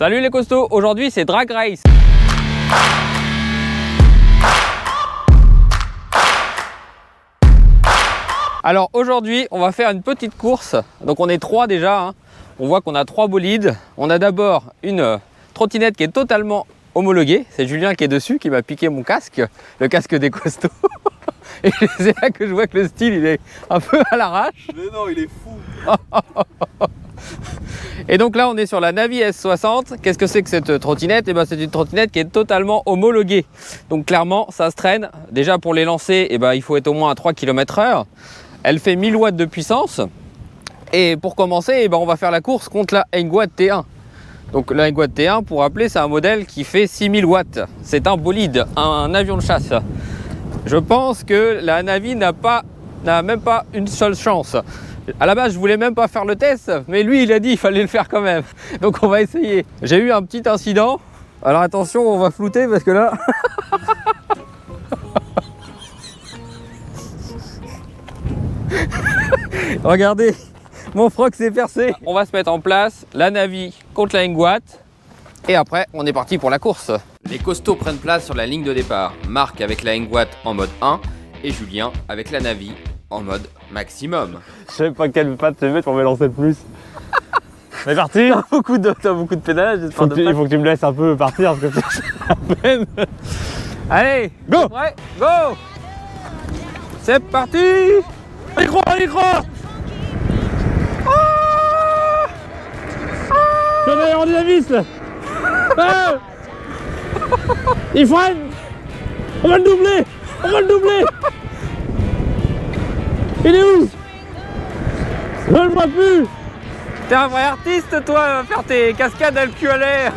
Salut les costauds, aujourd'hui c'est Drag Race. Alors aujourd'hui on va faire une petite course, donc on est 3 déjà, hein. On voit qu'on a 3 bolides. On a d'abord une trottinette qui est totalement homologuée, c'est Julien qui est dessus, qui m'a piqué mon casque, le casque des costauds. Et c'est là que je vois que le style il est un peu à l'arrache. Mais non, il est fou. Et donc là on est sur la Navi S60. Qu'est-ce que c'est que cette trottinette? Et ben c'est une trottinette qui est totalement homologuée. Donc clairement ça se traîne. Déjà pour les lancer, et ben, il faut être au moins à 3 km/h. Elle fait 1000 watts de puissance. Et pour commencer, et ben, on va faire la course contre la Engwatt T1. Donc la Engwatt T1, pour rappeler, c'est un modèle qui fait 6000 watts. C'est un bolide, un avion de chasse. Je pense que la Navi n'a même pas une seule chance. À la base, je voulais même pas faire le test, mais lui, il a dit qu'il fallait le faire quand même. Donc on va essayer. J'ai eu un petit incident. Alors attention, on va flouter parce que là... Regardez, mon froc s'est percé. On va se mettre en place la Navi contre la Engwatt. Et après, on est parti pour la course. Les costauds prennent place sur la ligne de départ. Marc avec la Engwatt en mode 1 et Julien avec la Navi en mode maximum. Je sais pas quelle patte te mettre pour me lancer le plus. On est parti. T'as beaucoup de pédalage, j'espère. Il faut que tu me laisses un peu partir parce que c'est à peine. Allez, go. Ouais, go. C'est parti. On y croit, on y croit. J'en ai en dynamisme. Ah. Il freine. On va le doubler. On va le doubler. Il est où? Je ne le vois plus. T'es un vrai artiste, toi, faire tes cascades à le cul à l'air.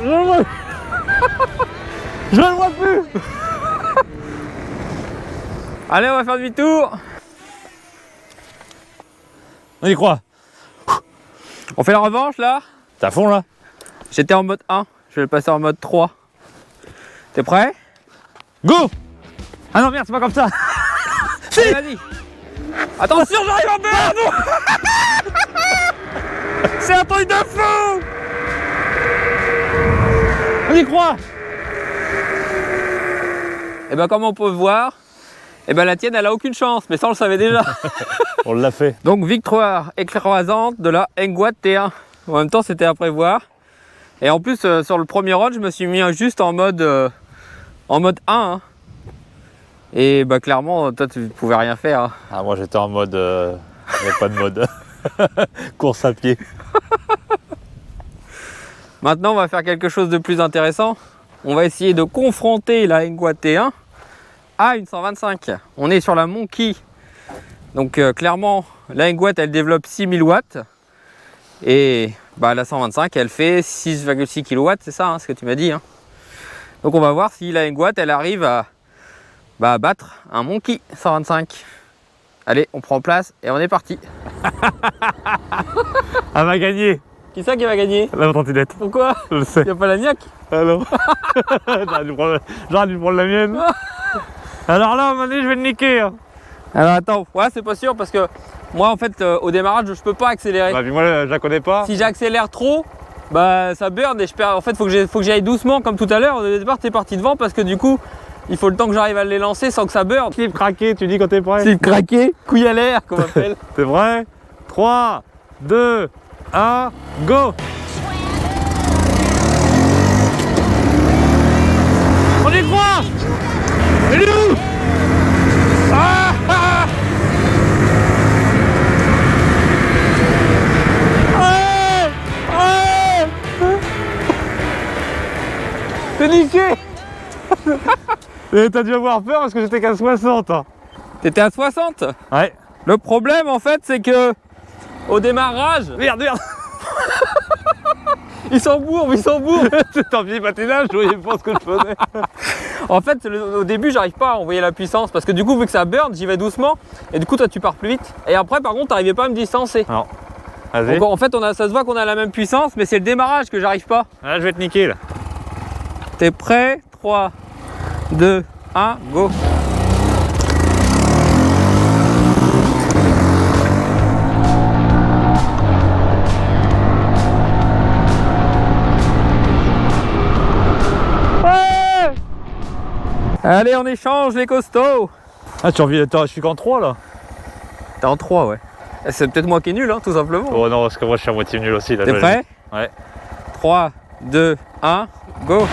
Je ne le vois plus. Allez, on va faire demi-tour. On y croit. On fait la revanche, là. T'es à fond, là? J'étais en mode 1, je vais le passer en mode 3. T'es prêt? Go! Ah non, merde, c'est pas comme ça. Allez, vas-y. Attention, j'arrive en berne. C'est un truc de fou. On y croit. Et ben comme on peut voir, et ben la tienne elle a aucune chance, mais ça on le savait déjà. On l'a fait. Donc victoire écrasante de la Engwatt T1. En même temps c'était à prévoir. Et en plus sur le premier run je me suis mis juste en mode 1. Hein. Et bah clairement toi tu pouvais rien faire. Hein. Ah moi j'étais en mode... il n'y a pas de mode. Course à pied. Maintenant on va faire quelque chose de plus intéressant. On va essayer de confronter la Engwatt T1 à une 125. On est sur la Monkey. Donc clairement la Engwatt elle développe 6000 watts. Et bah, la 125 elle fait 6,6 kW, c'est ça hein, ce que tu m'as dit. Hein. Donc on va voir si la Engwatt elle arrive à battre un Monkey 125. Allez, on prend place et on est parti. Elle va gagner. Qui c'est qui va gagner? La trottinette. Pourquoi? Je le sais. Y'a pas la niaque? Alors j'aurais dû prendre la mienne. Alors là, à un moment donné, je vais le niquer. Hein. Alors attends, ouais c'est pas sûr parce que moi en fait au démarrage je peux pas accélérer. Bah, puis moi, je la connais pas. Si j'accélère trop, bah ça burn et je perds. En fait faut que j'aille doucement comme tout à l'heure. Au départ t'es parti devant parce que du coup il faut le temps que j'arrive à les lancer sans que ça burn. Slip craqué, tu dis quand t'es prêt. Slip craqué, couille à l'air qu'on appelle. T'es prêt? 3, 2, 1, go! On y croit! Il est où? Ah, ah. Ouais, ouais. T'es niqué. Et t'as dû avoir peur parce que j'étais qu'à 60. T'étais à 60? Ouais. Le problème en fait c'est que au démarrage, Merde, merde. ils s'embourbent. C'est un petit patinage, je voyais pas ce que je faisais. En fait au début j'arrive pas à envoyer la puissance parce que du coup vu que ça burn j'y vais doucement et du coup toi tu pars plus vite. Et après par contre t'arrivais pas à me distancer. Non. Vas-y. Donc en fait ça se voit qu'on a la même puissance mais c'est le démarrage que j'arrive pas. Là, je vais te niquer là. T'es prêt? 3, 2, 1, go! Allez, on échange les costauds. Ah, je suis qu'en 3 là. T'es en 3, ouais. C'est peut-être moi qui est nul, hein, tout simplement. Oh non, parce que moi je suis à moitié nul aussi là. T'es prêt? Ouais. 3, 2, 1, go.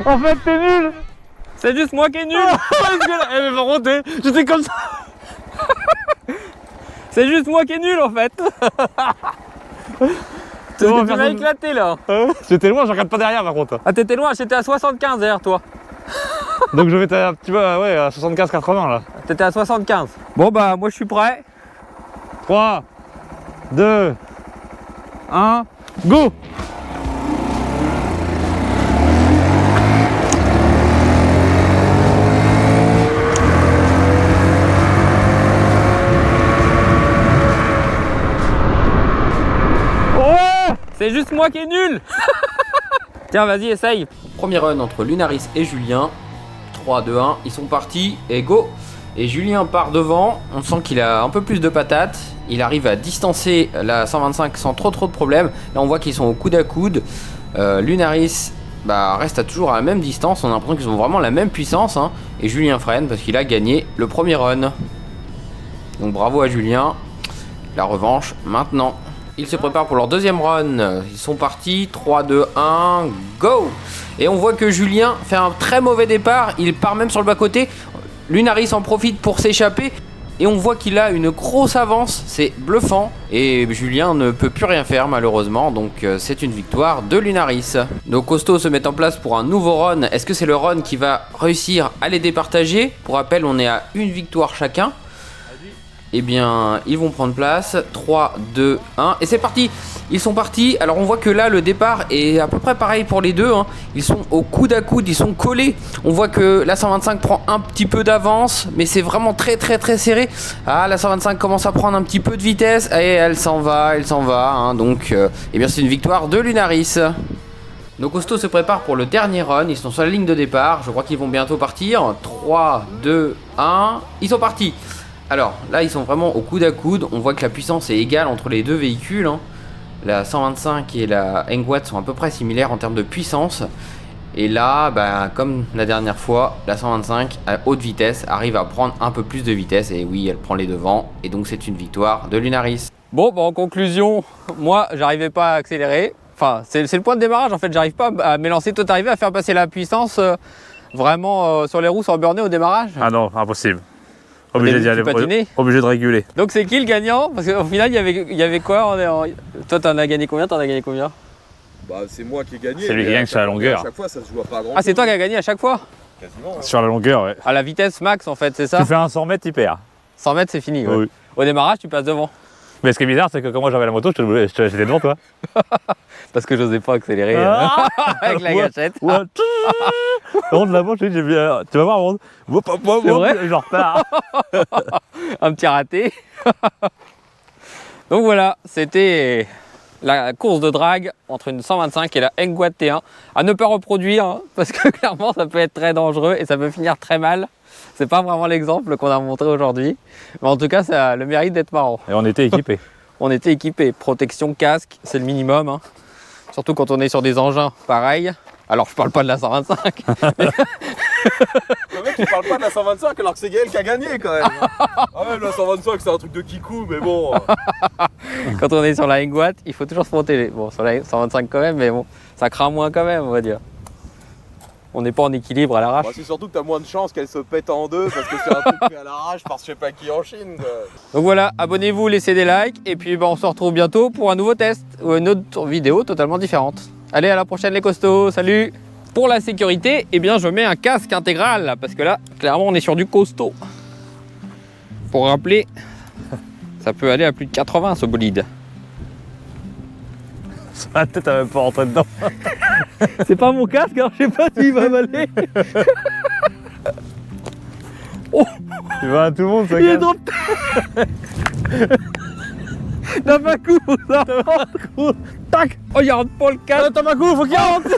En fait, t'es nul. C'est juste moi qui est nul. Mais par contre, j'étais comme ça. C'est juste moi qui est nul en fait. Tu m'as éclaté là. J'étais loin, je regarde pas derrière par contre. Ah, t'étais loin, j'étais à 75 derrière toi. Donc je vais être un petit peu ouais, à 75-80 là. T'étais à 75. Bon bah moi je suis prêt. 3, 2, 1, go. C'est juste moi qui est nul. Tiens, vas-y, essaye. Premier run entre Lunaris et Julien. 3, 2, 1, ils sont partis et go. Et Julien part devant, on sent qu'il a un peu plus de patates. Il arrive à distancer la 125 sans trop de problèmes. Là on voit qu'ils sont au coude à coude. Lunaris reste toujours à la même distance, on a l'impression qu'ils ont vraiment la même puissance. Hein. Et Julien freine parce qu'il a gagné le premier run. Donc bravo à Julien. La revanche maintenant. Ils se préparent pour leur deuxième run. Ils sont partis. 3, 2, 1, go! Et on voit que Julien fait un très mauvais départ. Il part même sur le bas-côté. Lunaris en profite pour s'échapper. Et on voit qu'il a une grosse avance. C'est bluffant. Et Julien ne peut plus rien faire malheureusement. Donc c'est une victoire de Lunaris. Nos costauds se mettent en place pour un nouveau run. Est-ce que c'est le run qui va réussir à les départager? Pour rappel, on est à une victoire chacun. Eh bien, ils vont prendre place. 3, 2, 1. Et c'est parti. Ils sont partis. Alors, on voit que là, le départ est à peu près pareil pour les deux. Hein. Ils sont au coude à coude. Ils sont collés. On voit que la 125 prend un petit peu d'avance. Mais c'est vraiment très serré. Ah, la 125 commence à prendre un petit peu de vitesse. Et elle s'en va. Hein. Donc, eh bien, c'est une victoire de Lunaris. Nos costauds se préparent pour le dernier run. Ils sont sur la ligne de départ. Je crois qu'ils vont bientôt partir. 3, 2, 1. Ils sont partis. Alors là ils sont vraiment au coude à coude, on voit que la puissance est égale entre les deux véhicules. Hein. La 125 et la Engwatt sont à peu près similaires en termes de puissance. Et là, comme la dernière fois, la 125 à haute vitesse arrive à prendre un peu plus de vitesse. Et oui, elle prend les devants. Et donc c'est une victoire de Lunaris. Bon, en conclusion, moi j'arrivais pas à accélérer. Enfin, c'est le point de démarrage en fait, j'arrive pas à m'élancer. Toi t'arrivais à faire passer la puissance vraiment sur les roues sans burner au démarrage? Ah non, impossible. Obligé d'y aller, obligé de réguler. Donc c'est qui le gagnant? Parce qu'au final il y avait quoi? Toi t'en as gagné combien? C'est moi qui ai gagné. C'est lui qui gagne sur la longueur. À chaque fois ça se joue à pas grand chose. Ah, c'est toi qui as gagné à chaque fois? Quasiment. Hein. Sur la longueur, ouais. À la vitesse max en fait, c'est ça? Tu fais un 100 mètres, tu perds. 100 mètres c'est fini, ouais. Oui. Au démarrage tu passes devant. Mais ce qui est bizarre, c'est que quand moi j'avais la moto, j'étais devant toi. Parce que j'osais pas accélérer avec la gâchette. Ouais. Par là-bas, tu vas voir, c'est vrai, je repars. Un petit raté. Donc voilà, c'était la course de drague entre une 125 et la Engwatt T1. À ne pas reproduire, hein, parce que clairement ça peut être très dangereux et ça peut finir très mal. C'est pas vraiment l'exemple qu'on a montré aujourd'hui. Mais en tout cas, ça a le mérite d'être marrant. Et on était équipés. On était équipés. Protection, casque, c'est le minimum. Hein. Surtout quand on est sur des engins pareils. Alors, je parle pas de la 125. Le mec, il parle pas de la 125 alors que c'est Gaël qui a gagné quand même. Ah ouais, la 125, c'est un truc de kikou, mais bon. Quand on est sur la Engwatt, il faut toujours se protéger. Bon, sur la 125 quand même, mais bon, ça craint moins quand même, on va dire. On n'est pas en équilibre à l'arrache. C'est surtout que t'as moins de chances qu'elle se pète en deux parce que c'est un truc fait à l'arrache par je sais pas qui en Chine. Quoi. Donc voilà, abonnez-vous, laissez des likes et puis on se retrouve bientôt pour un nouveau test ou une autre vidéo totalement différente. Allez, à la prochaine les costauds, salut! Pour la sécurité, eh bien je mets un casque intégral parce que là, clairement, on est sur du costaud. Pour rappeler, ça peut aller à plus de 80 ce bolide. La tête, elle va même pas rentrer dedans. C'est pas mon casque, alors je sais pas s'il va m'aller. Oh, tu vas à tout le monde, ça. il est trop... Tabakou, ça. Tac. Oh, il rentre pas le casque. Tabakou, faut qu'il rentre.